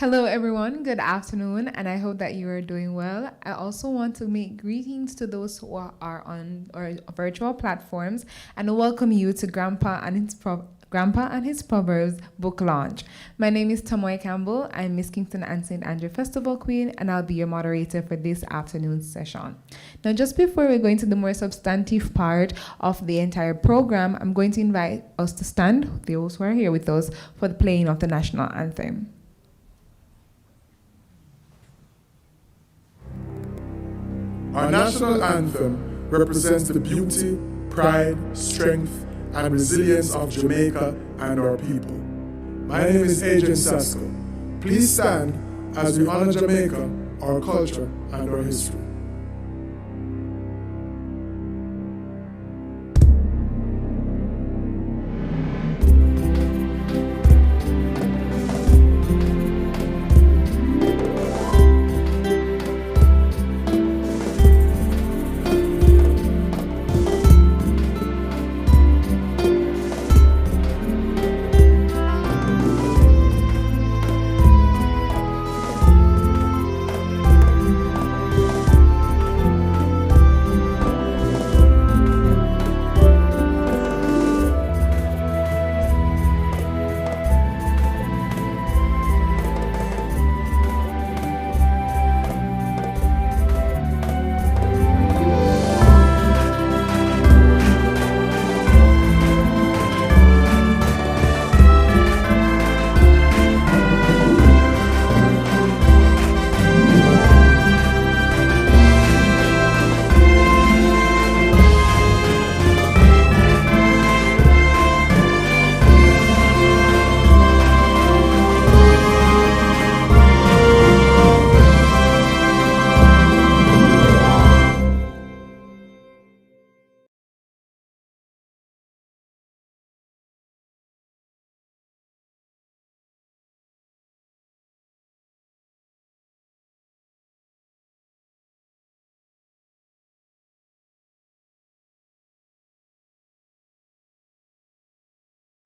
Hello, everyone. Good afternoon, and I hope that you are doing well. I also want to make greetings to those who are on our virtual platforms and welcome you to Grandpa and His Proverbs book launch. My name is Tamoy Campbell. I'm Miss Kingston and St. Andrew Festival Queen, and I'll be your moderator for this afternoon's session. Now, just before we go into the more substantive part of the entire program, I'm going to invite us to stand, those who are here with us, for the playing of the national anthem. Our national anthem represents the beauty, pride, strength, and resilience of Jamaica and our people. My name is Agent Sasko. Please stand as we honor Jamaica, our culture, and our history.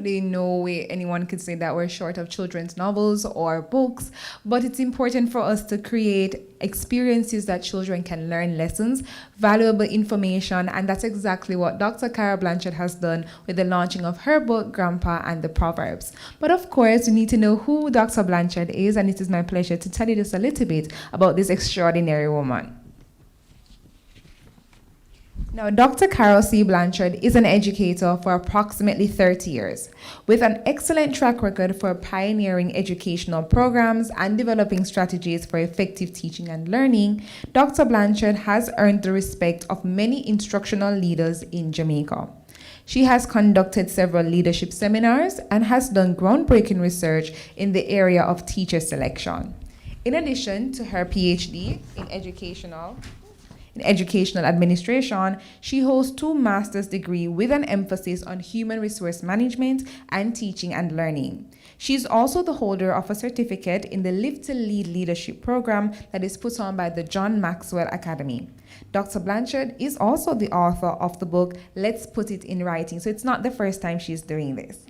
No way anyone could say that we're short of children's novels or books, but it's important for us to create experiences that children can learn lessons, valuable information, and that's exactly what Dr. Carol Blanchard has done with the launching of her book, Grandpa and the Proverbs. But of course, you need to know who Dr. Blanchard is, and it is my pleasure to tell you just a little bit about this extraordinary woman. Now, Dr. Carol C. Blanchard is an educator for approximately 30 years. With an excellent track record for pioneering educational programs and developing strategies for effective teaching and learning, Dr. Blanchard has earned the respect of many instructional leaders in Jamaica. She has conducted several leadership seminars and has done groundbreaking research in the area of teacher selection. In addition to her PhD in educational administration, she holds 2 master's degrees with an emphasis on human resource management and teaching and learning. She is also the holder of a certificate in the Live to Lead leadership program that is put on by the John Maxwell Academy. Dr. Blanchard is also the author of the book, Let's Put It in Writing, so it's not the first time she's doing this.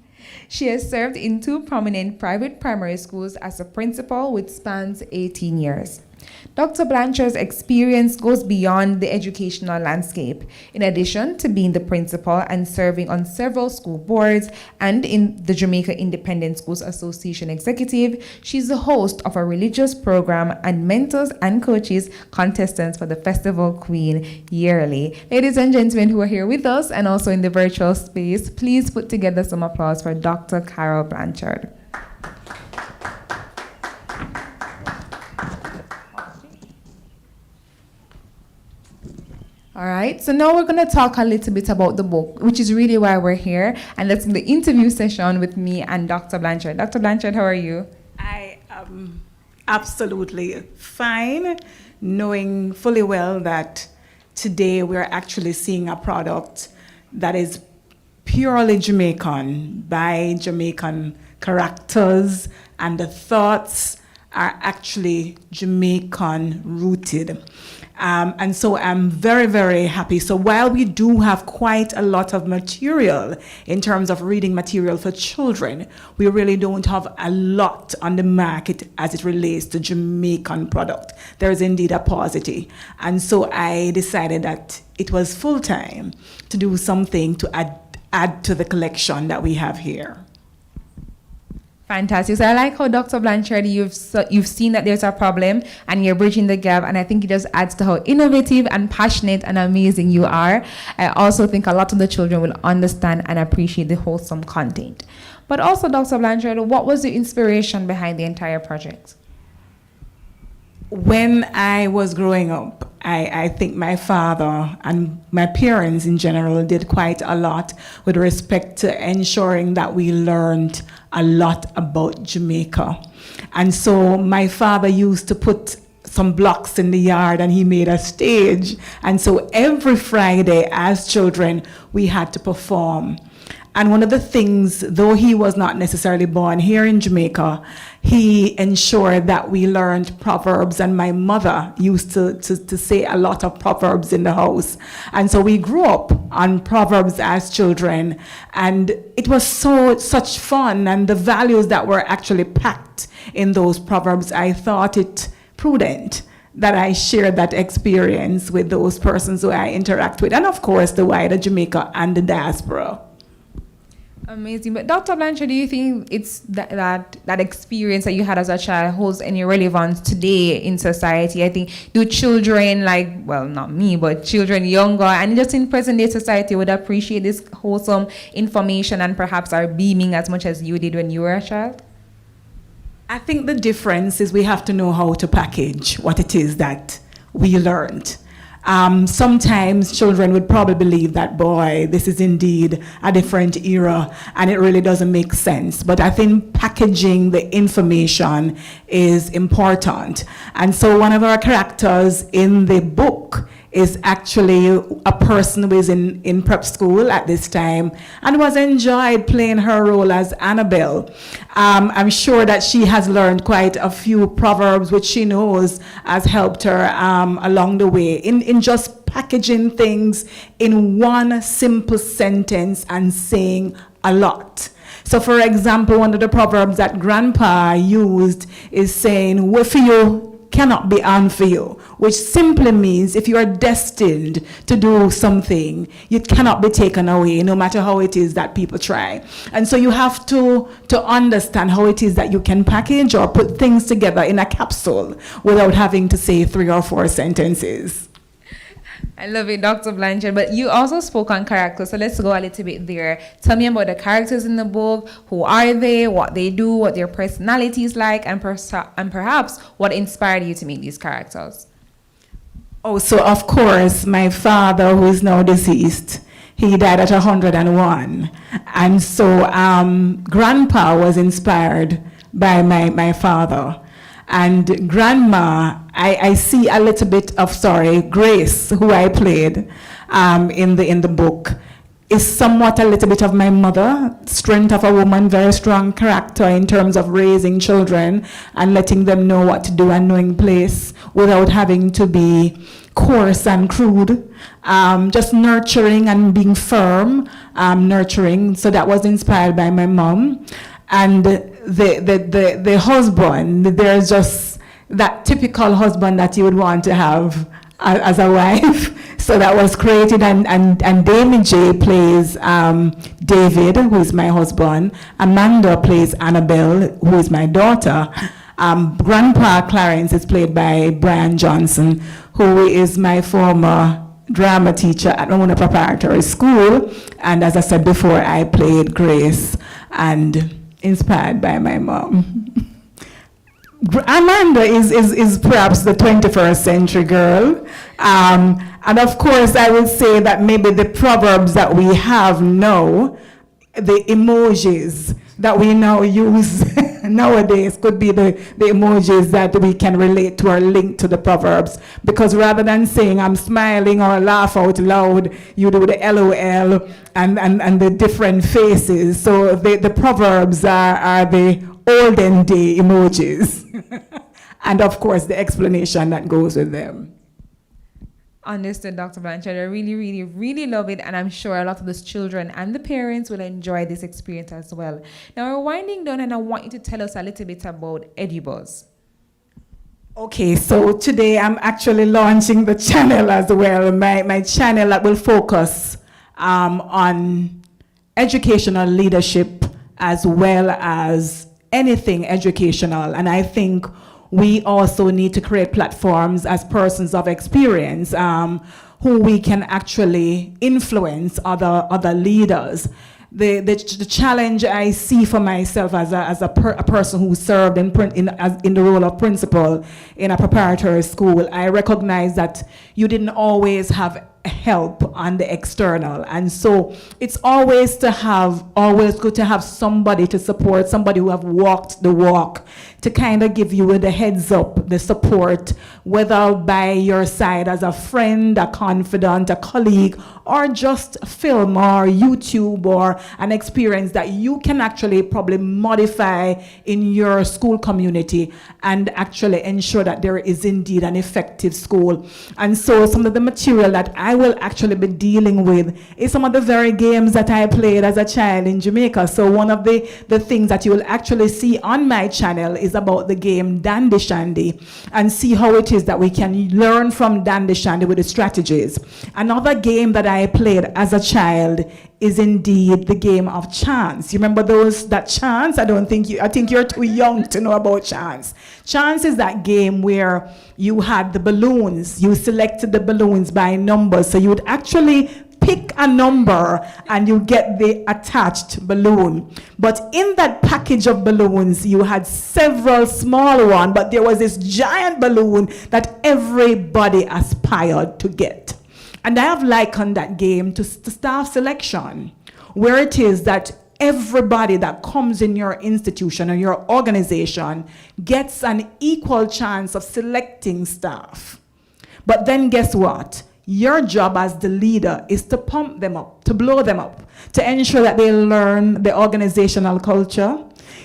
She has served in 2 prominent private primary schools as a principal, which spans 18 years. Dr. Blanchard's experience goes beyond the educational landscape. In addition to being the principal and serving on several school boards and in the Jamaica Independent Schools Association executive, she's the host of a religious program and mentors and coaches contestants for the Festival Queen yearly. Ladies and gentlemen who are here with us and also in the virtual space, please put together some applause for Dr. Carol Blanchard. All right, so now we're going to talk a little bit about the book, which is really why we're here. And that's the interview session with me and Dr. Blanchard. Dr. Blanchard, how are you? I am absolutely fine, knowing fully well that today we're actually seeing a product that is purely Jamaican, by Jamaican characters, and the thoughts are actually Jamaican rooted. And so I'm very, very happy. So while we do have quite a lot of material in terms of reading material for children, we really don't have a lot on the market as it relates to Jamaican product. There is indeed a paucity. And so I decided that it was full time to do something to add to the collection that we have here. Fantastic. So I like how Dr. Blanchard, you've seen that there's a problem and you're bridging the gap, and I think it just adds to how innovative and passionate and amazing you are. I also think a lot of the children will understand and appreciate the wholesome content. But also, Dr. Blanchard, what was the inspiration behind the entire project? When I was growing up, I think my father and my parents in general did quite a lot with respect to ensuring that we learned a lot about Jamaica. And so my father used to put some blocks in the yard and he made a stage. And so every Friday as children, we had to perform. And one of the things, though he was not necessarily born here in Jamaica, he ensured that we learned Proverbs, and my mother used to say a lot of Proverbs in the house. And so we grew up on Proverbs as children, and it was such fun, and the values that were actually packed in those Proverbs, I thought it prudent that I shared that experience with those persons who I interact with, and of course the wider Jamaica and the diaspora. Amazing. But Dr. Blanchard, do you think it's that experience that you had as a child holds any relevance today in society? I think, do children not me, but children younger and just in present day society would appreciate this wholesome information and perhaps are beaming as much as you did when you were a child? I think the difference is we have to know how to package what it is that we learned. Sometimes children would probably believe that, boy, this is indeed a different era and it really doesn't make sense. But I think packaging the information is important. And so one of our characters in the book is actually a person who is in prep school at this time and was enjoyed playing her role as Annabelle. I'm sure that she has learned quite a few proverbs which she knows has helped her along the way in just packaging things in one simple sentence and saying a lot. So for example, one of the proverbs that Grandpa used is saying, "What for you cannot be on for you," which simply means if you are destined to do something, it cannot be taken away, no matter how it is that people try. And so you have to understand how it is that you can package or put things together in a capsule without having to say 3 or 4 sentences. I love it, Dr. Blanchard. But you also spoke on characters, so let's go a little bit there. Tell me about the characters in the book. Who are they? What they do? What their personality is like? And perhaps what inspired you to make these characters? Oh, so of course, my father, who is now deceased, he died at 101. And so Grandpa was inspired by my father. And Grandma, I see a little bit of, Grace, who I played in the book, is somewhat a little bit of my mother, strength of a woman, very strong character in terms of raising children and letting them know what to do and knowing place without having to be coarse and crude, just nurturing and being firm, nurturing. So that was inspired by my mom. And the husband, there's just that typical husband that you would want to have as a wife. So that was created, and Damien J plays David, who is my husband. Amanda plays Annabelle, who is my daughter. Grandpa Clarence is played by Brian Johnson, who is my former drama teacher at Ramona Preparatory School. And as I said before, I played Grace, and inspired by my mom. Amanda is perhaps the 21st century girl. And of course, I would say that maybe the proverbs that we have now, the emojis that we now use nowadays could be the emojis that we can relate to or link to the proverbs. Because rather than saying I'm smiling or laugh out loud, you do the LOL and the different faces. So the proverbs are the olden day emojis. And of course, the explanation that goes with them. Understood, Dr. Blanchard. I really, really, really love it, and I'm sure a lot of those children and the parents will enjoy this experience as well. Now, we're winding down, and I want you to tell us a little bit about EDU-BUZZ. Okay, so today I'm actually launching the channel as well. My channel that will focus on educational leadership as well as anything educational. And I think we also need to create platforms as persons of experience who we can actually influence other leaders. The challenge I see for myself as a person who served in the role of principal in a preparatory school, I recognize that you didn't always have help on the external, and so it's always good to have somebody to support, somebody who have walked the walk, to kind of give you the heads up, the support, whether by your side as a friend, a confidant, a colleague, or just a film or YouTube or an experience that you can actually probably modify in your school community and actually ensure that there is indeed an effective school. And so some of the material that I will actually be dealing with is some of the very games that I played as a child in Jamaica. So one of the things that you will actually see on my channel is about the game Dandy Shandy, and see how it is that we can learn from Dandy Shandy with the strategies. Another game that I played as a child is indeed the game of chance. You remember that chance? I think you're too young to know about chance. Chance is that game where you had the balloons. You selected the balloons by numbers. So you would actually pick a number and you get the attached balloon. But in that package of balloons, you had several small ones, but there was this giant balloon that everybody aspired to get. And I have likened that game to staff selection, where it is that everybody that comes in your institution or your organization gets an equal chance of selecting staff. But then guess what? Your job as the leader is to pump them up, to blow them up, to ensure that they learn the organizational culture.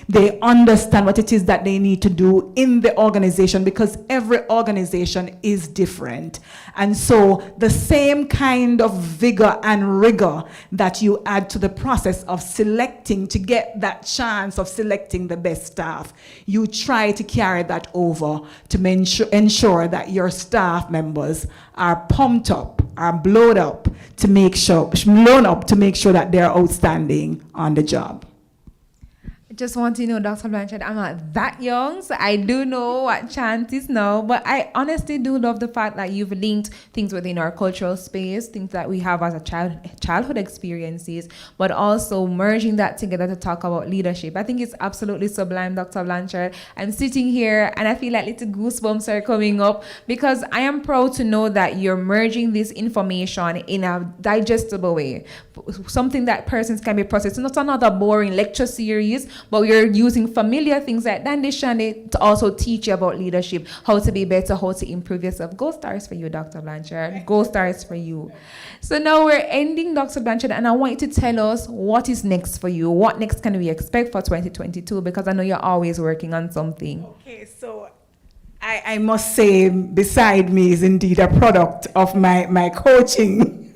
They understand what it is that they need to do in the organization, because every organization is different. And so the same kind of vigor and rigor that you add to the process of selecting to get that chance of selecting the best staff, you try to carry that over to ensure that your staff members are pumped up, are blown up to make sure that they're outstanding on the job. Just want to know, Dr. Blanchard, I'm not that young, so I do know what chance is now, but I honestly do love the fact that you've linked things within our cultural space, things that we have as a childhood experiences, but also merging that together to talk about leadership. I think it's absolutely sublime, Dr. Blanchard. I'm sitting here and I feel like little goosebumps are coming up, because I am proud to know that you're merging this information in a digestible way, something that persons can be processed. It's not another boring lecture series, but we're using familiar things like Dandy Shandy to also teach you about leadership, how to be better, how to improve yourself. Gold stars for you, Dr. Blanchard. Gold stars for you. So now we're ending, Dr. Blanchard, and I want you to tell us what is next for you. What next can we expect for 2022? Because I know you're always working on something. Okay, so I must say, beside me is indeed a product of my coaching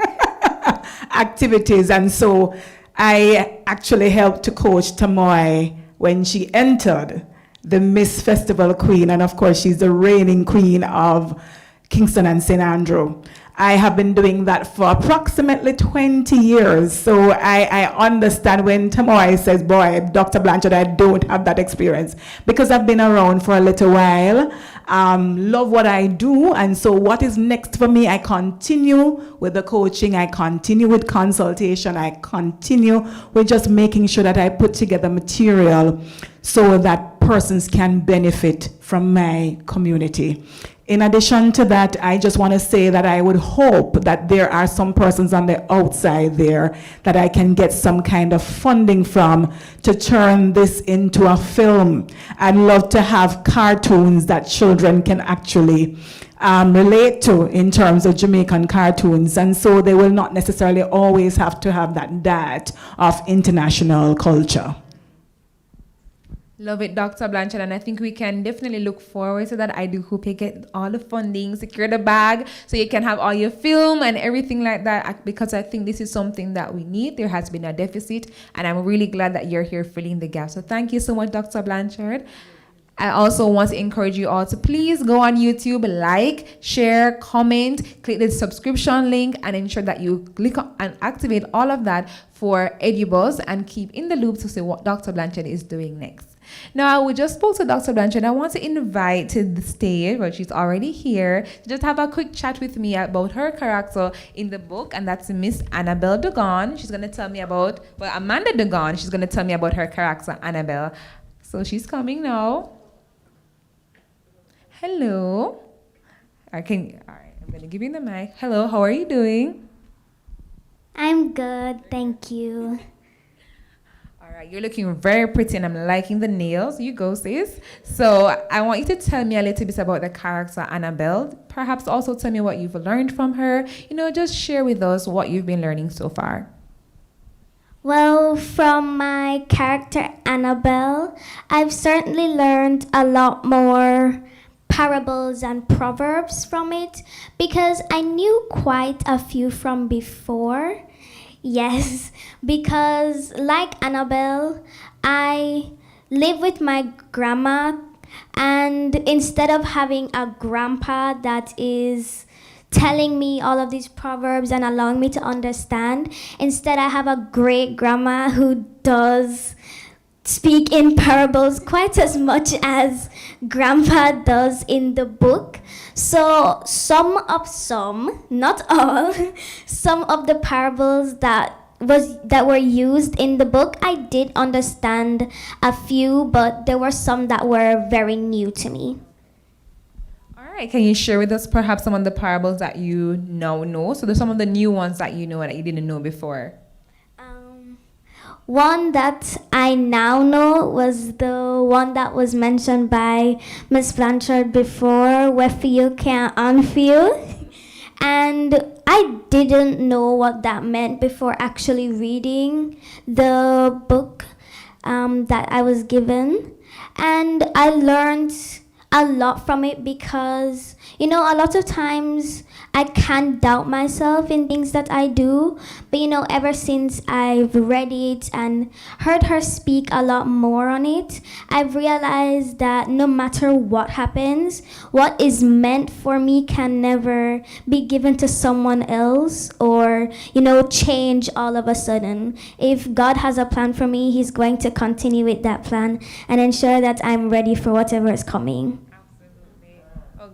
activities. And so I actually helped to coach Tamoy when she entered the Miss Festival Queen, and of course she's the reigning queen of Kingston and St. Andrew. I have been doing that for approximately 20 years, so I understand when Tamoy says, boy, Dr. Blanchard, I don't have that experience, because I've been around for a little while, love what I do, and so what is next for me? I continue with the coaching, I continue with consultation, I continue with just making sure that I put together material so that persons can benefit from my community. In addition to that, I just want to say that I would hope that there are some persons on the outside there that I can get some kind of funding from to turn this into a film. I'd love to have cartoons that children can actually relate to in terms of Jamaican cartoons, and so they will not necessarily always have to have that diet of international culture. Love it, Dr. Blanchard, and I think we can definitely look forward to that. I do hope you get all the funding, secure the bag, so you can have all your film and everything like that, because I think this is something that we need. There has been a deficit, and I'm really glad that you're here filling the gap. So thank you so much, Dr. Blanchard. I also want to encourage you all to please go on YouTube, like, share, comment, click the subscription link, and ensure that you click on and activate all of that for EDU-BUZZ and keep in the loop to see what Dr. Blanchard is doing next. Now, we just spoke to Dr. Blanchard. I want to invite to the stage, but she's already here, to just have a quick chat with me about her character in the book, and that's Miss Annabelle Dugan. She's going to tell me about, well, Amanda Dugan. She's going to tell me about her character, Annabelle. So she's coming now. Hello. All right, I'm going to give you the mic. Hello, how are you doing? I'm good, thank you. All right, you're looking very pretty, and I'm liking the nails. You go, sis. So I want you to tell me a little bit about the character Annabelle. Perhaps also tell me what you've learned from her. Just share with us what you've been learning so far. Well, from my character Annabelle, I've certainly learned a lot more parables and proverbs from it, because I knew quite a few from before. Yes, because like Annabelle, I live with my grandma, and instead of having a grandpa that is telling me all of these proverbs and allowing me to understand, instead I have a great grandma who does speak in parables quite as much as grandpa does in the book. So not all, some of the parables that were used in the book, I did understand a few, but there were some that were very new to me. All right, can you share with us perhaps some of the parables that you now know? So there's some of the new ones that you know that you didn't know before. One that I now know was the one that was mentioned by Miss Blanchard before, where feel can't unfeel. And I didn't know what that meant before actually reading the book that I was given. And I learned a lot from it because, a lot of times I can doubt myself in things that I do, but ever since I've read it and heard her speak a lot more on it, I've realized that no matter what happens, what is meant for me can never be given to someone else or, change all of a sudden. If God has a plan for me, He's going to continue with that plan and ensure that I'm ready for whatever is coming.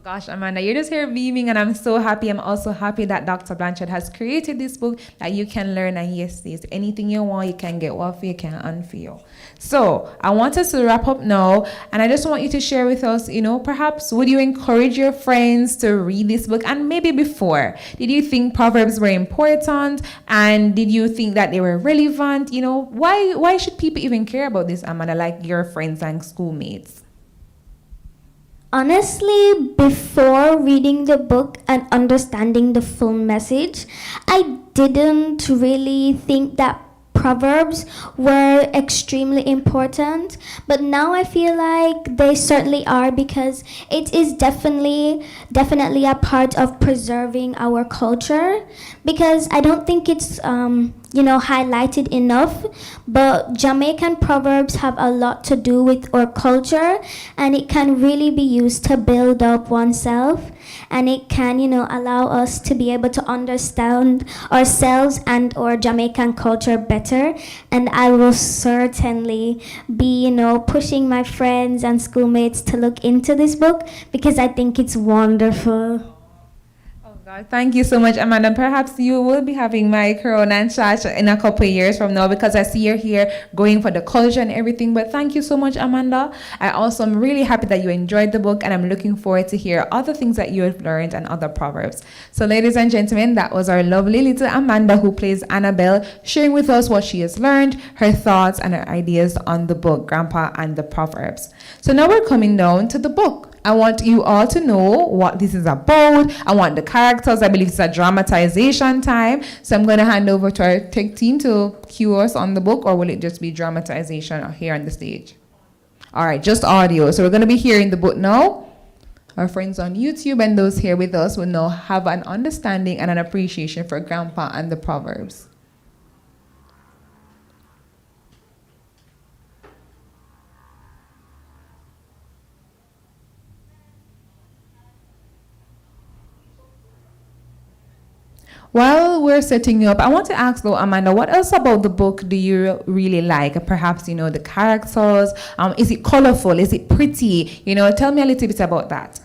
Gosh, Amanda, you're just here beaming, and I'm so happy. I'm also happy that Dr. Blanchard has created this book that you can learn, and yes, there's anything you want, you can get what you can unfeel. So I want us to wrap up now, and I just want you to share with us, perhaps would you encourage your friends to read this book? And maybe before, did you think Proverbs were important, and did you think that they were relevant? Why should people even care about this, Amanda, like your friends and schoolmates? Honestly, before reading the book and understanding the full message, I didn't really think that Proverbs were extremely important, but now I feel like they certainly are, because it is definitely a part of preserving our culture, because I don't think it's highlighted enough, but Jamaican proverbs have a lot to do with our culture, and it can really be used to build up oneself, and it can allow us to be able to understand ourselves and our Jamaican culture better. And I will certainly be pushing my friends and schoolmates to look into this book, because I think it's wonderful. Thank you so much, Amanda. Perhaps you will be having my crown and sash in a couple of years from now, because I see you're here going for the culture and everything. But thank you so much, Amanda. I also am really happy that you enjoyed the book, and I'm looking forward to hear other things that you have learned and other proverbs. So ladies and gentlemen, that was our lovely little Amanda, who plays Annabelle, sharing with us what she has learned, her thoughts and her ideas on the book, Grandpa and the Proverbs. So now we're coming down to the book. I want you all to know what this is about. I want the characters. I believe it's a dramatization time. So I'm going to hand over to our tech team to cue us on the book, or will it just be dramatization here on the stage? All right, just audio. So we're going to be hearing the book now. Our friends on YouTube and those here with us will now have an understanding and an appreciation for Grandpa and the Proverbs. While we're setting you up, I want to ask though, Amanda, what else about the book do you really like? Perhaps, the characters. Is it colorful? Is it pretty? Tell me a little bit about that.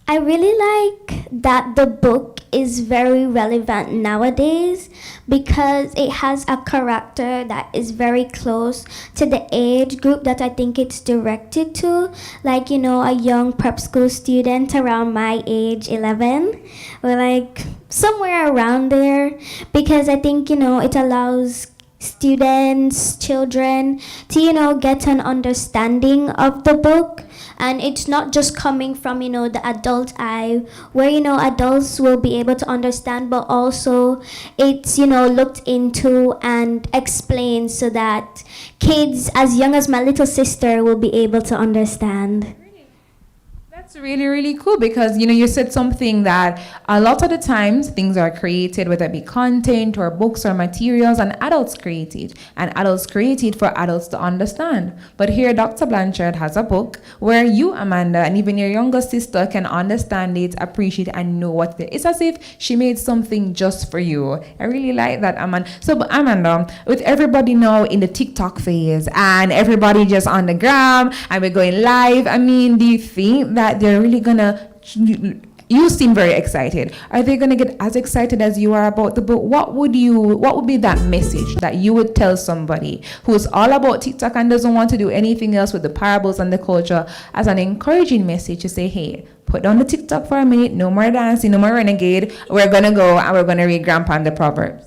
I really like that the book is very relevant nowadays because it has a character that is very close to the age group that I think it's directed to. Like, a young prep school student around my age, 11, or like somewhere around there, because I think, it allows students, children to, get an understanding of the book. And it's not just coming from, the adult eye, where, adults will be able to understand, but also it's, looked into and explained so that kids as young as my little sister will be able to understand. That's really, really cool because, you said something that a lot of the times things are created, whether it be content or books or materials, and adults create it. And adults create it for adults to understand. But here, Dr. Blanchard has a book where you, Amanda, and even your younger sister can understand it, appreciate it, and know what it is. It's as if she made something just for you. I really like that, Amanda. So, but Amanda, with everybody now in the TikTok phase and everybody just on the gram and we're going live, do you think that they're really gonna, you seem very excited. Are they gonna get as excited as you are about the book? What would be that message that you would tell somebody who's all about TikTok and doesn't want to do anything else with the parables and the culture as an encouraging message to say, hey, put down the TikTok for a minute, no more dancing, no more renegade. We're gonna go and we're gonna read Grandpa and the Proverbs.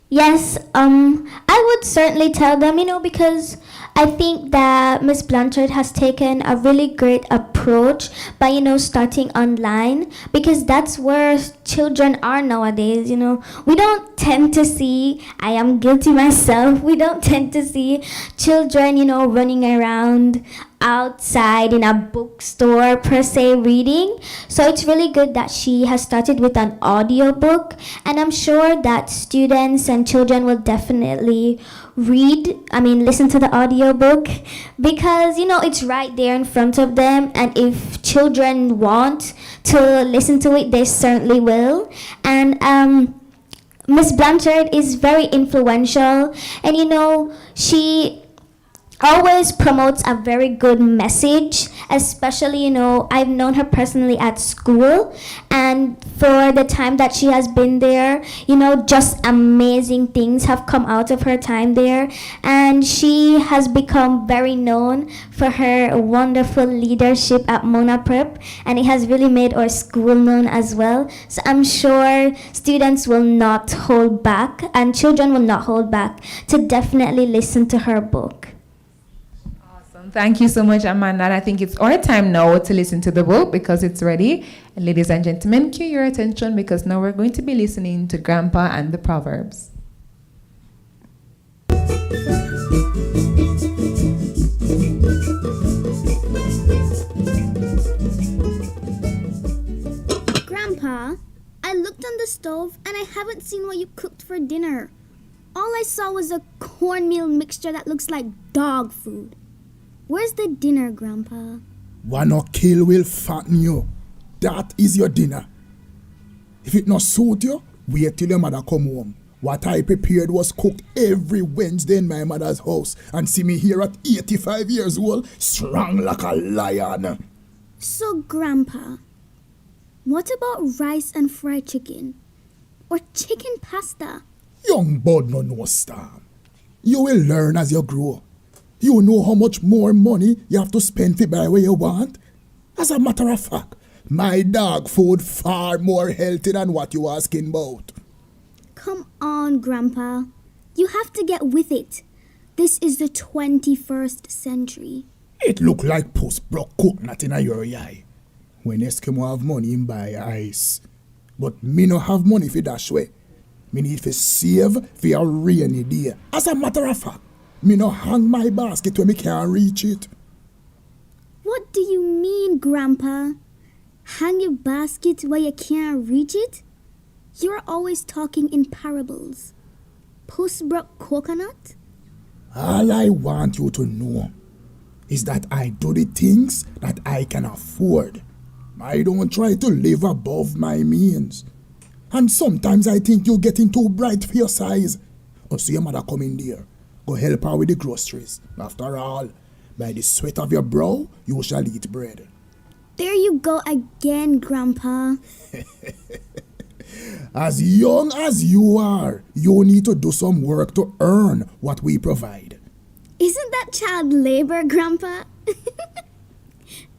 Yes, I would certainly tell them, because I think that Miss Blanchard has taken a really great approach by, starting online, because that's where children are nowadays. We don't tend to see, I am guilty myself, we don't tend to see children, running around outside in a bookstore per se reading. So it's really good that she has started with an audiobook, and I'm sure that students and children will definitely listen to the audiobook because it's right there in front of them, and if children want to listen to it, they certainly will. And Miss Blanchard is very influential, and she always promotes a very good message, especially, I've known her personally at school, and for the time that she has been there, just amazing things have come out of her time there, and she has become very known for her wonderful leadership at Mona Prep, and it has really made our school known as well. So I'm sure students will not hold back, and children will not hold back to definitely listen to her book. Thank you so much, Amanda. And I think it's our time now to listen to the book because it's ready. And ladies and gentlemen, cue your attention because now we're going to be listening to Grandpa and the Proverbs. Grandpa, I looked on the stove and I haven't seen what you cooked for dinner. All I saw was a cornmeal mixture that looks like dog food. Where's the dinner, Grandpa? One kill will fatten you. That is your dinner. If it not suit you, wait till your mother come home. What I prepared was cooked every Wednesday in my mother's house. And see me here at 85 years old, strong like a lion. So, Grandpa, what about rice and fried chicken? Or chicken pasta? Young bud no storm. You will learn as you grow. You know how much more money you have to spend to buy what you want? As a matter of fact, my dog food far more healthy than what you asking about. Come on, Grandpa. You have to get with it. This is the 21st century. It look like post-broke coconut in your eye. When Eskimo have money in buy ice. But me no have money for dash way. Me need to save for a rainy day. As a matter of fact, Me no hang my basket when me can't reach it. What do you mean, Grandpa? Hang your basket where you can't reach it? You're always talking in parables. Puss broke coconut? All I want you to know is that I do the things that I can afford. I don't try to live above my means. And sometimes I think you're getting too bright for your size. Oh, see your mother come in there. Go help her with the groceries. After all, by the sweat of your brow, you shall eat bread. There you go again, Grandpa. As young as you are, you need to do some work to earn what we provide. Isn't that child labor, Grandpa?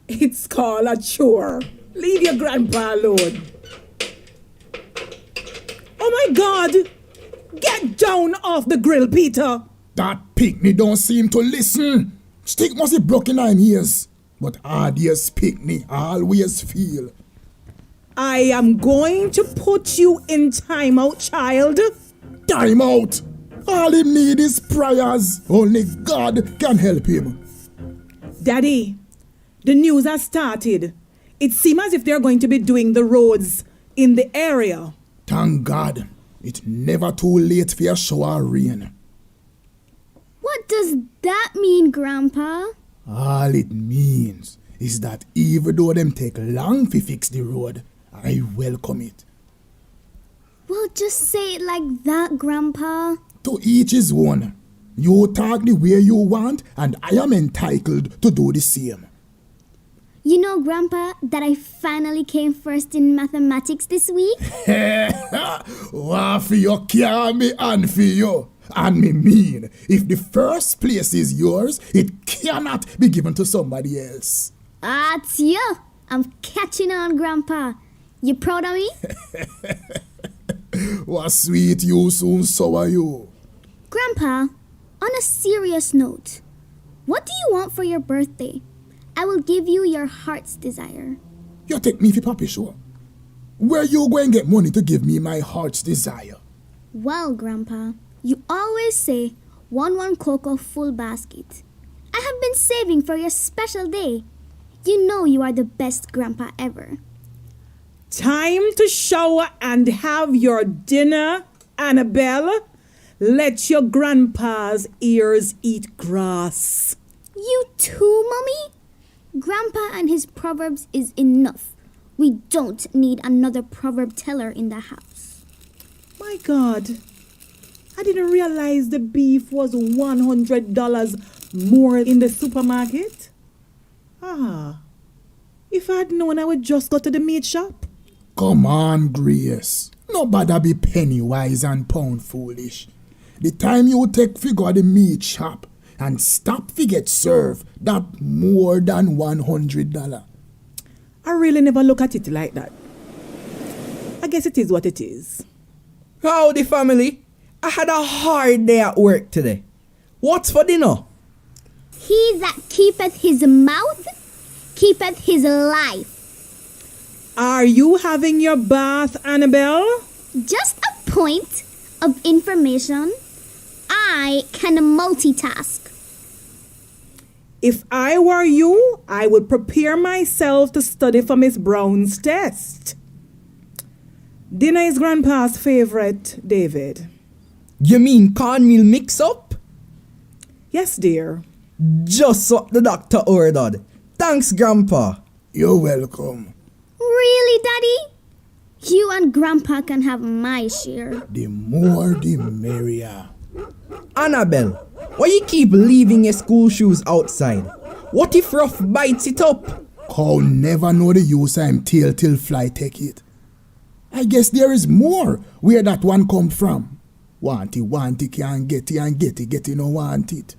It's called a chore. Leave your grandpa alone. Oh my God! Get down off the grill, Peter! That picnic don't seem to listen. Stick must be broken in ears. But hard ears picnic always feel. I am going to put you in timeout, child. Time out! All him need is prayers. Only God can help him. Daddy, the news has started. It seems as if they're going to be doing the roads in the area. Thank God. It's never too late for a shower of rain. What does that mean, Grandpa? All it means is that even though them take long to fix the road, I welcome it. Well, just say it like that, Grandpa. To each his own. You talk the way you want, and I am entitled to do the same. You know, Grandpa, that I finally came first in mathematics this week? What for you can't be and for you. And me mean, if the first place is yours, it cannot be given to somebody else. Ah, it's you. I'm catching on, Grandpa. You proud of me? What sweet you soon, so are you. Grandpa, on a serious note, what do you want for your birthday? I will give you your heart's desire. You take me for Papi Show. Where you going to get money to give me my heart's desire? Well, Grandpa, you always say, 1 cocoa full basket. I have been saving for your special day. You know you are the best grandpa ever. Time to shower and have your dinner, Annabelle. Let your grandpa's ears eat grass. You too, Mommy? Grandpa and his proverbs is enough. We don't need another proverb teller in the house. My God, I didn't realize the beef was $100 more in the supermarket. If I'd known, I would just go to the meat shop. Come on, Grace. Nobody be penny wise and pound foolish. The time you take figure the meat shop and stop fi get served, that more than $100. I really never look at it like that. I guess it is what it is. Howdy, family. I had a hard day at work today. What's for dinner? He that keepeth his mouth, keepeth his life. Are you having your bath, Annabelle? Just a point of information. I can multitask. If I were you, I would prepare myself to study for Miss Brown's test. Dinner is Grandpa's favorite, David. You mean cornmeal mix-up? Yes, dear. Just what the doctor ordered. Thanks, Grandpa. You're welcome. Really, Daddy? You and Grandpa can have my share. The more the merrier. Annabelle, why you keep leaving your school shoes outside? What if Ruff bites it up? Cow never know the use of him tail till fly take it. I guess there is more where that one come from. Want it, can't get it, and get it, no want it.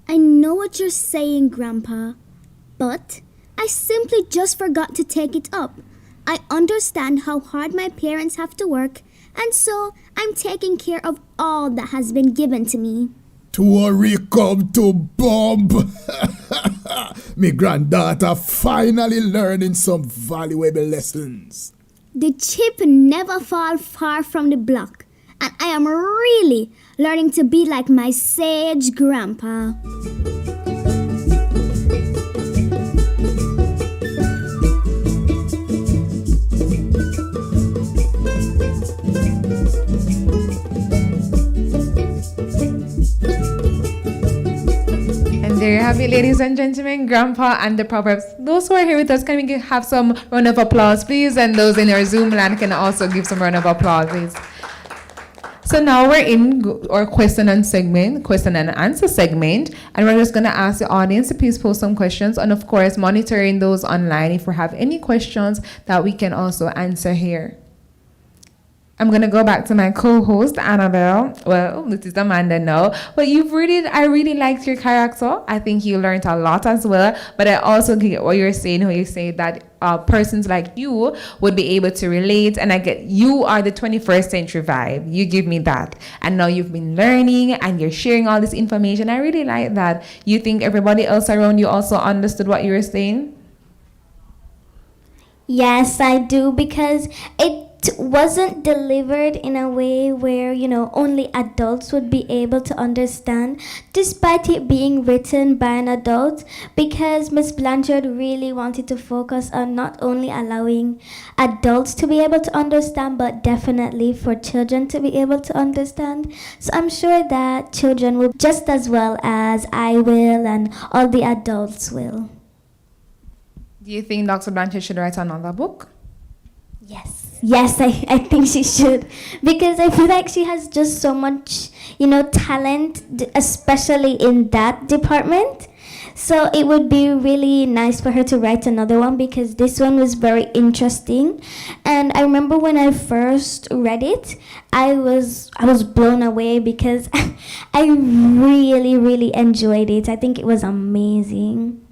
I know what you're saying, Grandpa, but I simply just forgot to take it up. I understand how hard my parents have to work, and so I'm taking care of all that has been given to me. Tory come to Bob. Me granddaughter finally learning some valuable lessons. The chip never fall far from the block, and I am really learning to be like my sage grandpa. There you have it, ladies and gentlemen, Grandpa and the Proverbs. Those who are here with us, can we have some round of applause, please? And those in our Zoom land can also give some round of applause, please. So now we're in our question and answer segment, and we're just going to ask the audience to please post some questions, and of course, monitoring those online if we have any questions that we can also answer here. I'm going to go back to my co-host, Annabelle. Well, this is Amanda now. But I really liked your character. I think you learned a lot as well. But I also get what you're saying, how you say that persons like you would be able to relate. And I get, you are the 21st century vibe. You give me that. And now you've been learning and you're sharing all this information. I really like that. You think everybody else around you also understood what you were saying? Yes, I do, because it wasn't delivered in a way where, only adults would be able to understand, despite it being written by an adult, because Miss Blanchard really wanted to focus on not only allowing adults to be able to understand, but definitely for children to be able to understand. So I'm sure that children will just as well as I will and all the adults will. Do you think Dr. Blanchard should write another book? Yes, I think she should, because I feel like she has just so much, talent, especially in that department. So it would be really nice for her to write another one, because this one was very interesting. And I remember when I first read it, I was blown away, because I really, really enjoyed it. I think it was amazing.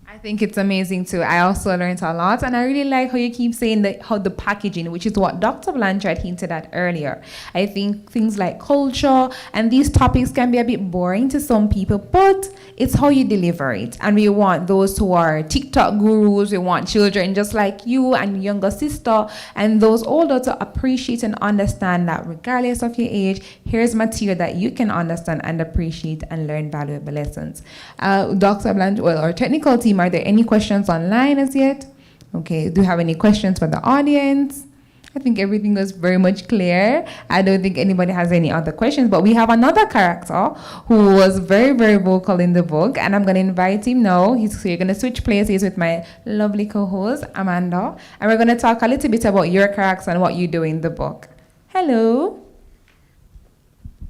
I think it's amazing too. I also learned a lot, and I really like how you keep saying that, how the packaging, which is what Dr. Blanchard hinted at earlier. I think things like culture and these topics can be a bit boring to some people, but it's how you deliver it. And we want those who are TikTok gurus, we want children just like you and younger sister, and those older to appreciate and understand that regardless of your age, here's material that you can understand and appreciate and learn valuable lessons. Dr. Blanchard, our technical team, are there any questions online as yet? Okay, do you have any questions for the audience? I think everything was very much clear. I don't think anybody has any other questions, but we have another character who was very, very vocal in the book, and I'm going to invite him now. So you're going to switch places with my lovely co-host, Amanda, and we're going to talk a little bit about your character and what you do in the book. Hello.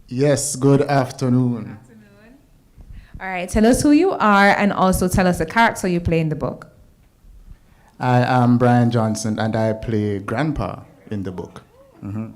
Yes, good afternoon. All right, tell us who you are and also tell us the character you play in the book. I am Brian Johnson, and I play Grandpa in the book. Mm-hmm.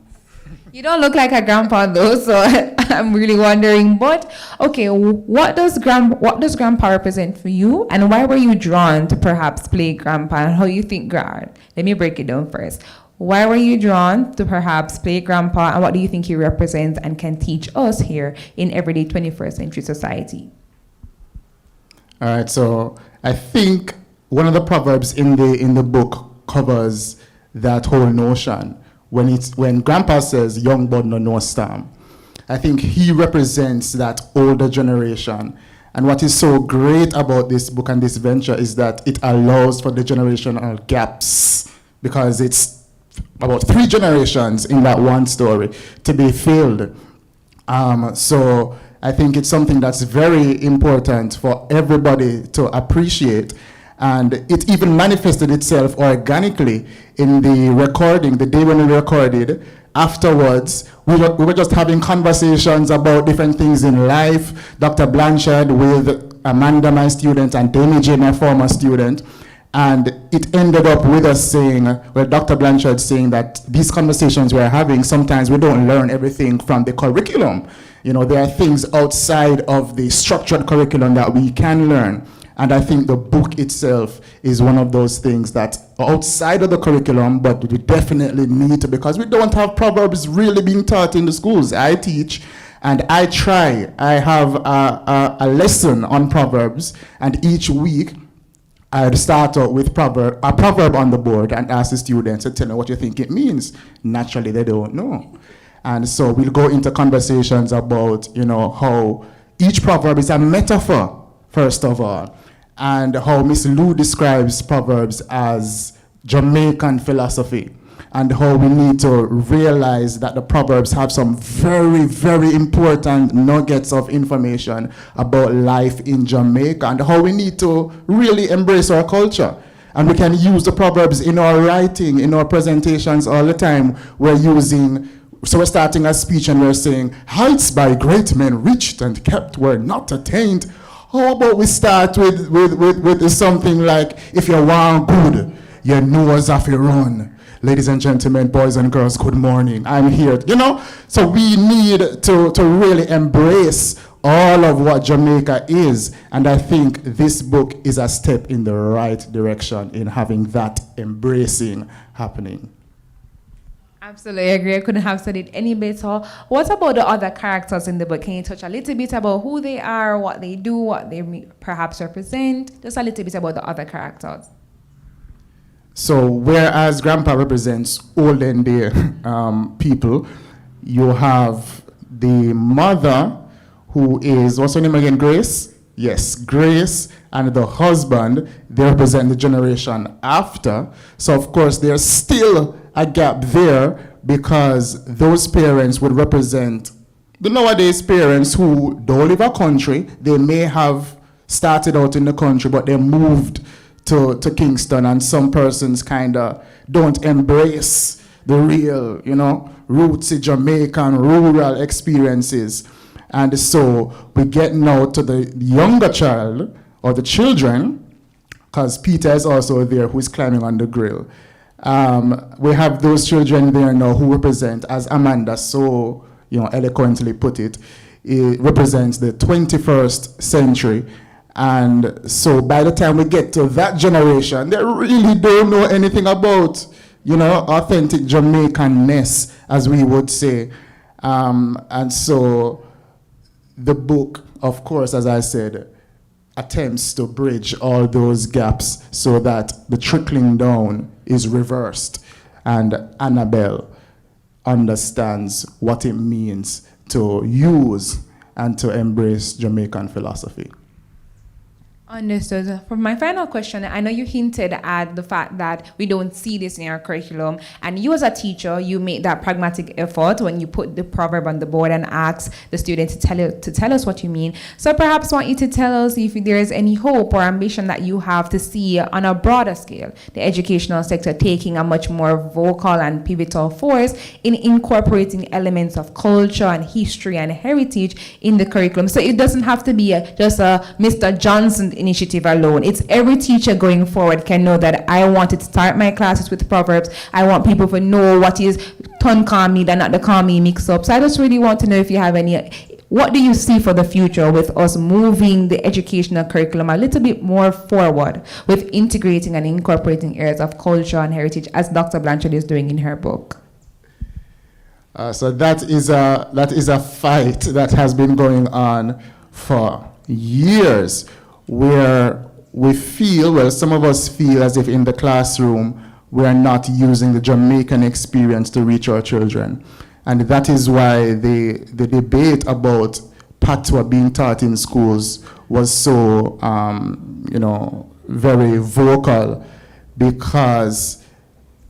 You don't look like a grandpa though, so I'm really wondering. But okay, what does grandpa represent for you, and why were you drawn to perhaps play grandpa? And how you think, let me break it down first. Why were you drawn to perhaps play grandpa, and what do you think he represents and can teach us here in everyday 21st century society? All right, so I think one of the proverbs in the book covers that whole notion. When Grandpa says, "Young blood no storm," I think he represents that older generation. And what is so great about this book and this venture is that it allows for the generational gaps, because it's about 3 generations in that one story to be filled. So I think it's something that's very important for everybody to appreciate. And it even manifested itself organically in the recording, the day when we recorded. Afterwards, we were just having conversations about different things in life. Dr. Blanchard with Amanda, my student, and Demi J, my former student. And it ended up with us saying, Dr. Blanchard saying that these conversations we're having, sometimes we don't learn everything from the curriculum. There are things outside of the structured curriculum that we can learn. And I think the book itself is one of those things that outside of the curriculum, but we definitely need to, because we don't have Proverbs really being taught in the schools. I teach and I try. I have a lesson on Proverbs, and each week I'd start out with a proverb on the board and ask the students to tell me what you think it means. Naturally, they don't know. And so we'll go into conversations about, how each proverb is a metaphor, first of all, and how Miss Lou describes Proverbs as Jamaican philosophy, and how we need to realize that the Proverbs have some very, very important nuggets of information about life in Jamaica, and how we need to really embrace our culture. And we can use the Proverbs in our writing, in our presentations all the time. So we're starting a speech and we're saying, heights by great men reached and kept were not attained. How about we start with something like, if you want good, you know as if you run. Ladies and gentlemen, boys and girls, good morning. I'm here, So we need to really embrace all of what Jamaica is. And I think this book is a step in the right direction in having that embracing happening. Absolutely agree. I couldn't have said it any better. What about the other characters in the book? Can you touch a little bit about who they are, what they do, what they perhaps represent? Just a little bit about the other characters. So whereas Grandpa represents olden day people, you have the mother, who is, what's her name again, Grace? Yes, Grace, and the husband, they represent the generation after. So of course there's still a gap there, because those parents would represent the nowadays parents who don't live a country. They may have started out in the country, but they moved to Kingston, and some persons kind of don't embrace the real, rootsy Jamaican rural experiences. And so we get now to the younger child, or the children, because Peter is also there, who is climbing on the grill. We have those children there now who represent, as Amanda so eloquently put it, it represents the 21st century. And so by the time we get to that generation, they really don't know anything about, authentic Jamaican-ness, as we would say. And so the book, of course, as I said, attempts to bridge all those gaps so that the trickling down is reversed. And Annabelle understands what it means to use and to embrace Jamaican philosophy. Understood. For my final question, I know you hinted at the fact that we don't see this in our curriculum, and you as a teacher, you make that pragmatic effort when you put the proverb on the board and ask the student to tell us what you mean. So perhaps want you to tell us if there is any hope or ambition that you have to see on a broader scale, the educational sector taking a much more vocal and pivotal force in incorporating elements of culture and history and heritage in the curriculum. So it doesn't have to be just a Mr. Johnson initiative alone. It's every teacher going forward can know that I want to start my classes with Proverbs. I want people to know what is ton kami and not the kami mix up. So I just really want to know if you have any, what do you see for the future with us moving the educational curriculum a little bit more forward with integrating and incorporating areas of culture and heritage, as Dr. Blanchard is doing in her book? So that is a fight that has been going on for years, where we feel, well, some of us feel as if in the classroom we are not using the Jamaican experience to reach our children. And that is why the debate about patois being taught in schools was so, very vocal, because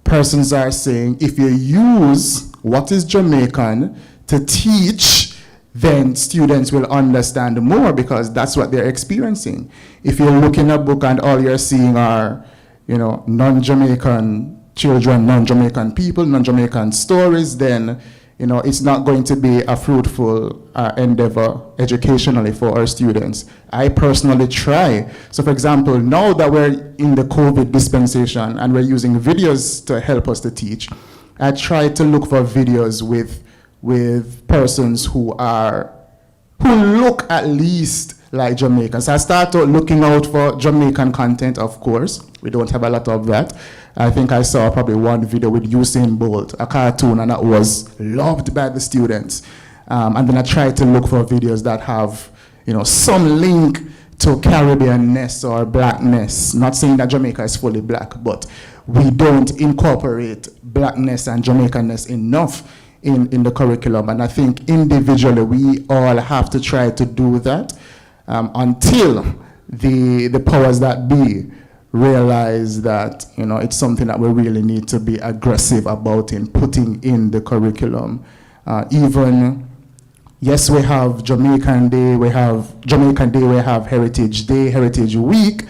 persons are saying, if you use what is Jamaican to teach, then students will understand more, because that's what they're experiencing. If you look in a book and all you're seeing are, non-Jamaican children, non-Jamaican people, non-Jamaican stories, then, it's not going to be a fruitful endeavor educationally for our students. I personally try. So for example, now that we're in the COVID dispensation and we're using videos to help us to teach, I try to look for videos with persons who look at least like Jamaicans. I started looking out for Jamaican content, of course. We don't have a lot of that. I think I saw probably one video with Usain Bolt, a cartoon, and that was loved by the students. And then I tried to look for videos that have, some link to Caribbean-ness or blackness. Not saying that Jamaica is fully black, but we don't incorporate blackness and Jamaican-ness enough in the curriculum. And I think individually we all have to try to do that until the powers that be realize that, you know, it's something that we really need to be aggressive about in putting in the curriculum. Yes, we have Jamaican Day, we have Heritage Day, Heritage Week,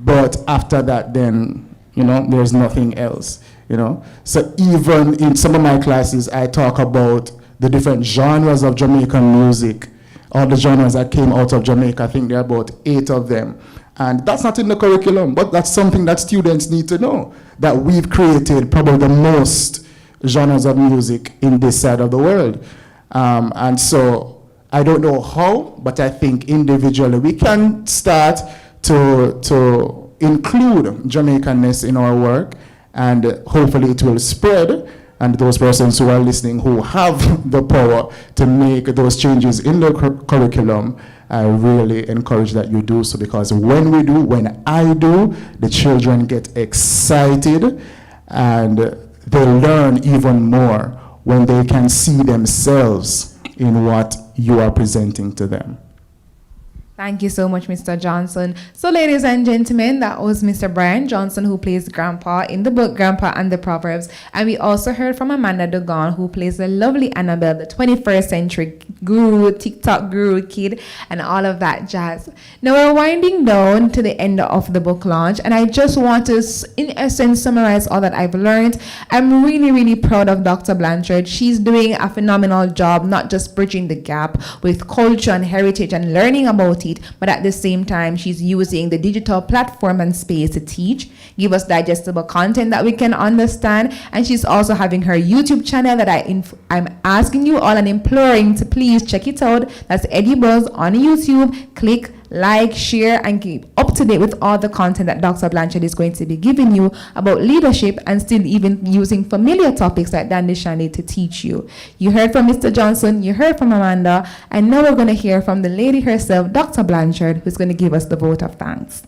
but after that then, you know, there's nothing else, you know. So even in some of my classes, I talk about the different genres of Jamaican music, all the genres that came out of Jamaica. I think there are about 8 of them. And that's not in the curriculum, but that's something that students need to know, that we've created probably the most genres of music in this side of the world. And so I don't know how, but I think individually we can start to include Jamaicanness in our work, and hopefully it will spread. And those persons who are listening who have the power to make those changes in the curriculum, I really encourage that you do so, because when I do, the children get excited and they learn even more when they can see themselves in what you are presenting to them. Thank you so much, Mr. Johnson. So, ladies and gentlemen, that was Mr. Brian Johnson, who plays Grandpa in the book Grandpa and the Proverbs. And we also heard from Amanda Dugan, who plays the lovely Annabelle, the 21st century guru, TikTok guru kid, and all of that jazz. Now, we're winding down to the end of the book launch, and I just want to, in essence, summarize all that I've learned. I'm really, really proud of Dr. Blanchard. She's doing a phenomenal job, not just bridging the gap with culture and heritage and learning about it, but at the same time, she's using the digital platform and space to teach, give us digestible content that we can understand. And she's also having her YouTube channel that I'm asking you all and imploring to please check it out. That's EDU-BUZZ on YouTube. Click, like, share, and keep up to date with all the content that Dr. Blanchard is going to be giving you about leadership, and still even using familiar topics like Dandy Shandy to teach you. You heard from Mr. Johnson, you heard from Amanda, and now we're going to hear from the lady herself, Dr. Blanchard, who's going to give us the vote of thanks.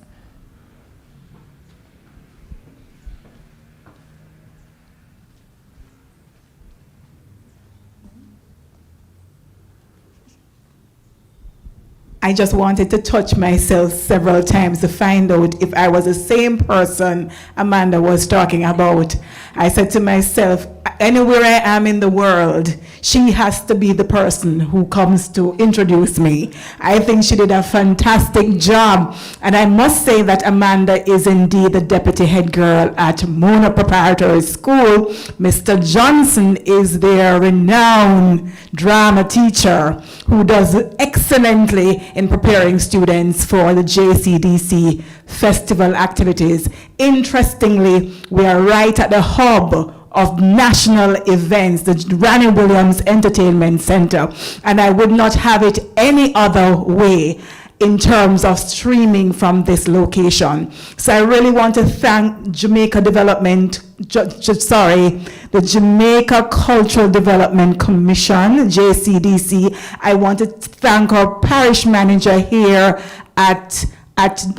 I just wanted to touch myself several times to find out if I was the same person Amanda was talking about. I said to myself, anywhere I am in the world, she has to be the person who comes to introduce me. I think she did a fantastic job. And I must say that Amanda is indeed the deputy head girl at Mona Preparatory School. Mr. Johnson is their renowned drama teacher who does excellently in preparing students for the JCDC festival activities. Interestingly, we are right at the hub of national events, the Ranny Williams Entertainment Center, and I would not have it any other way in terms of streaming from this location. So I really want to thank Jamaica Development, the Jamaica Cultural Development Commission, JCDC. I want to thank our parish manager here at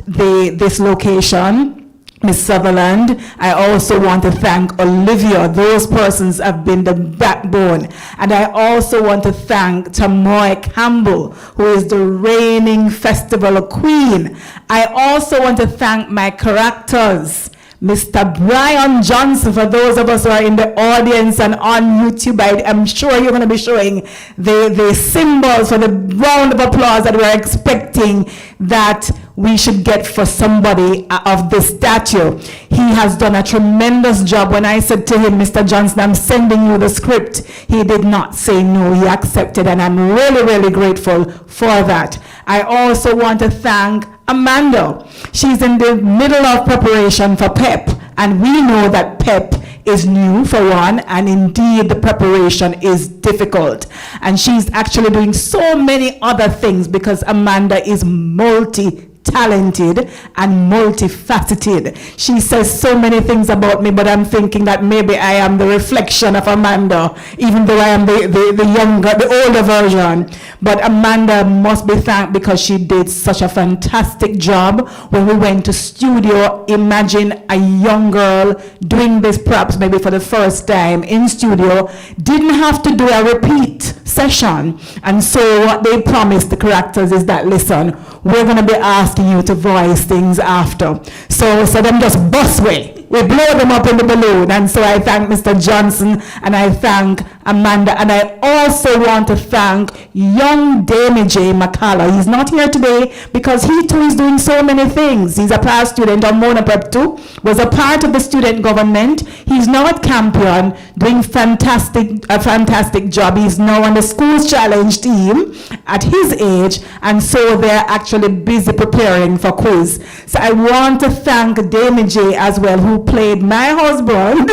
this location, Ms. Sutherland. I also want to thank Olivia. Those persons have been the backbone. And I also want to thank Tamoy Campbell, who is the reigning festival queen. I also want to thank my characters, Mr. Brian Johnson. For those of us who are in the audience and on YouTube, I'm sure you're going to be showing the symbols for the round of applause that we're expecting that we should get for somebody of this stature. He has done a tremendous job. When I said to him, Mr. Johnson, I'm sending you the script, he did not say no. He accepted, and I'm really, really grateful for that. I also want to thank Amanda. She's in the middle of preparation for PEP, and we know that PEP is new for one, and indeed the preparation is difficult. And she's actually doing so many other things because Amanda is multi-talented. talented and multifaceted. She says so many things about me, but I'm thinking that maybe I am the reflection of Amanda, even though I am the older version. But Amanda must be thanked because she did such a fantastic job when we went to studio. Imagine a young girl doing this perhaps maybe for the first time in studio, didn't have to do a repeat session. And so what they promised the characters is that, listen, we're going to be asking you to voice things after. So them just bust way. We blow them up in the balloon. And so I thank Mr. Johnson and I thank Amanda. And I also want to thank young Damie J. McCullough. He's not here today because he too is doing so many things. He's a past student of Mona Prep 2, was a part of the student government. He's now at Campion doing a fantastic job. He's now on the Schools Challenge team at his age. And so they're actually busy preparing for quiz. So I want to thank Damie J as well, who played my husband.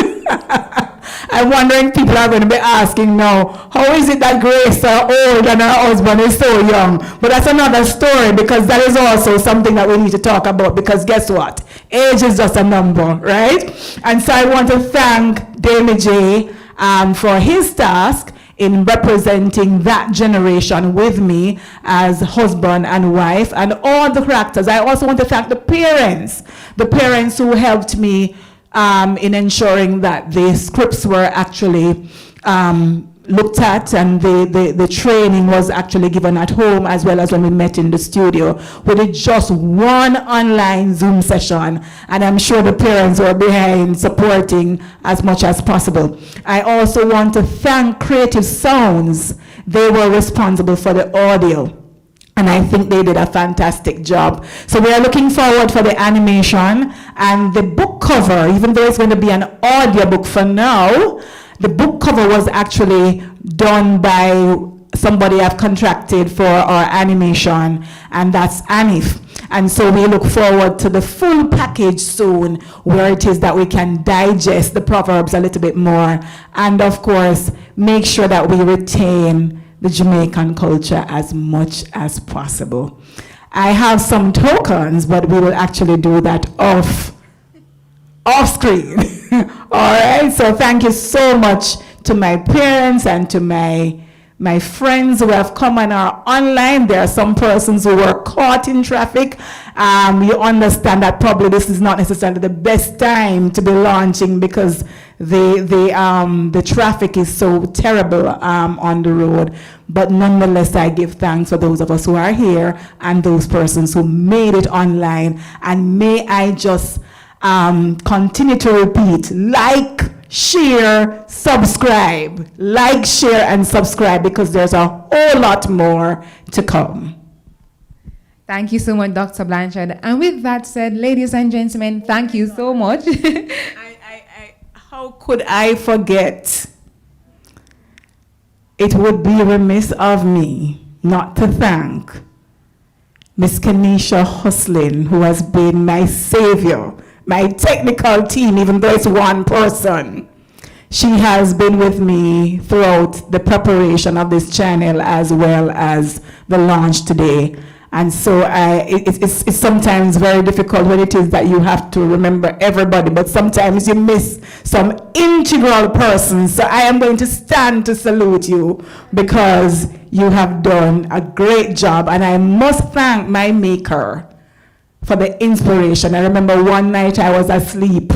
I'm wondering, people are going to be asking now, how is it that Grace is old and her husband is so young? But that's another story, because that is also something that we need to talk about, because guess what? Age is just a number, right? And so I want to thank Damie J for his task in representing that generation with me as husband and wife and all the characters. I also want to thank the parents who helped me in ensuring that the scripts were actually looked at and the training was actually given at home as well as when we met in the studio. We did just one online Zoom session, and I'm sure the parents were behind supporting as much as possible. I also want to thank Creative Sounds. They were responsible for the audio, and I think they did a fantastic job. So we are looking forward for the animation and the book cover, even though it's going to be an audiobook for now. The book cover was actually done by somebody I've contracted for our animation, and that's Anif. And so we look forward to the full package soon, where it is that we can digest the Proverbs a little bit more, and of course, make sure that we retain the Jamaican culture as much as possible. I have some tokens, but we will actually do that off screen. All right, so thank you so much to my parents and to my friends who have come and are online. There are some persons who were caught in traffic. You understand that probably this is not necessarily the best time to be launching because the traffic is so terrible on the road. But nonetheless, I give thanks for those of us who are here and those persons who made it online. And may I just continue to repeat, like, share, subscribe. Like, share, and subscribe, because there's a whole lot more to come. Thank you so much, Dr. Blanchard. And with that said, ladies and gentlemen, thank you so much. How could I forget? It would be remiss of me not to thank Miss Kenisha Huslin, who has been my savior, my technical team, even though it's one person. She has been with me throughout the preparation of this channel as well as the launch today. And so it's sometimes very difficult when it is that you have to remember everybody, but sometimes you miss some integral persons. So I am going to stand to salute you because you have done a great job. And I must thank my maker for the inspiration. I remember one night I was asleep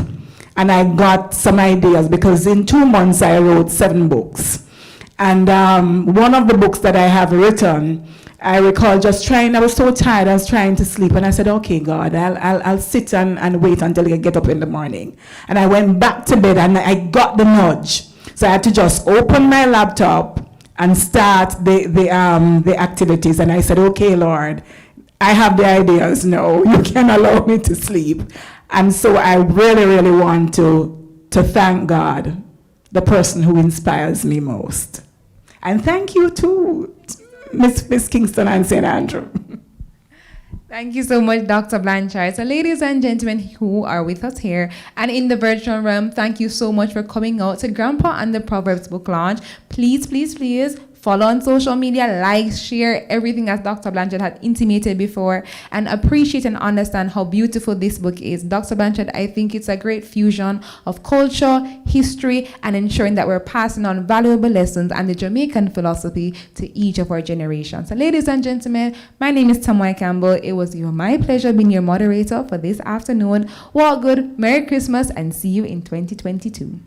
and I got some ideas because in 2 months I wrote 7 books. And one of the books that I have written, I recall just trying, I was so tired, I was trying to sleep, and I said, okay, God, I'll sit and wait until I get up in the morning. And I went back to bed and I got the nudge. So I had to just open my laptop and start the activities. And I said, okay, Lord, I have the ideas now. You can allow me to sleep. And so I really, really want to thank God, the person who inspires me most. And thank you too, Miss Kingston and St. Andrew. Thank you so much, Dr. Blanchard. So ladies and gentlemen who are with us here and in the virtual realm, thank you so much for coming out to Grandpa and the Proverbs book launch. Please, please, please follow on social media, like, share everything as Dr. Blanchard had intimated before, and appreciate and understand how beautiful this book is. Dr. Blanchard, I think it's a great fusion of culture, history, and ensuring that we're passing on valuable lessons and the Jamaican philosophy to each of our generations. So ladies and gentlemen, my name is Tamwai Campbell. It was my pleasure being your moderator for this afternoon. Walk good, Merry Christmas, and see you in 2022.